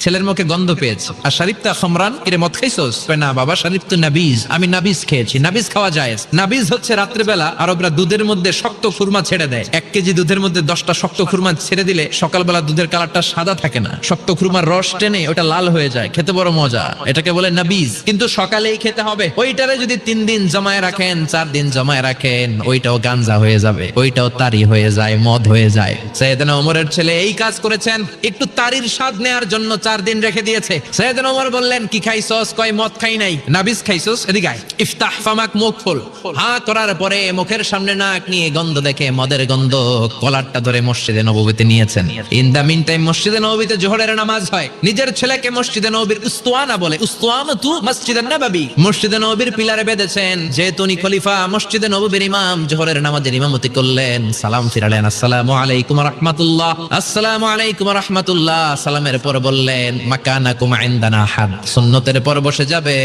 ছেলের মুখে গন্ধ পেয়েছে। আর শারিবতা খামরান, এরে মদ খাইছস? না বাবা, শারিব তো নাবিজ, আমি নাবিজ খেয়েছি। নাবিজ খাওয়া যায়। নাবিজ হচ্ছে রাত্রেবেলা আরবরা দুধের মধ্যে শক্ত খুরমা ছেড়ে দেয়। 1 কেজি দুধের মধ্যে 10টা শক্ত খুরমা ছেড়ে দিলে সকালবেলা দুধের কালারটা সাদা থাকে না, শক্ত খুরমার রস টেনে ওটা লাল হয়ে যায়, খেতে বড় মজা। এটাকে বলে নাবিজ। কিন্তু সকালেই খেতে হবে। ওইটারে যদি 3 দিন জমায় রাখেন, 4 দিন জমায় রাখেন, ওইটাও গাঞ্জা হয়ে যাবে, ওইটাও তারি হয়ে যায়, মদ হয়ে যায়। সাইয়েদনা ওমরের ছেলে এই কাজ করেছেন, একটু তারির স্বাদ নেয়ার জন্য 4 দিন রেখে দিয়েছে। সাইয়েদনা ওমর বললেন, কি খাইছস? কয় মদ খাই নাই। নাবিজ খাইছস? এদিকে আয়, ইফতাহ ফামাক, মুখ খোল। হা করার পরে মুখের সামনে নাক নিয়ে গন্ধ দেখে মদের গন্ধ, কলারটা ধরে মসজিদে নববীতে নিয়েছেন। ইন দা মিন টাইম মসজিদে নববীতে জোহরের নামাজ হয়। নিজের ছেলেকে মসজিদে নববীর উস্তুয়ানা বলে, উস্তুয়ানাতু মসজিদে নববী, মসজিদে নববীর পিলারে বেঁধেছেন। যেহেতু উনি খলিফা, মসজিদে নববীর ইমাম, জোহরের নামাজের ইমামতি করলেন। সালাম ফিরালেন, আসসালামু আলাইকুম ওয়া রাহমাতুল্লাহ, আসসালামু আলাইকুম ওয়া রাহমাতুল্লাহ। সালামের পর বললেন, মাকানাকুম ইনদানা হাদ, সুন্নতের পর বসে যাবে।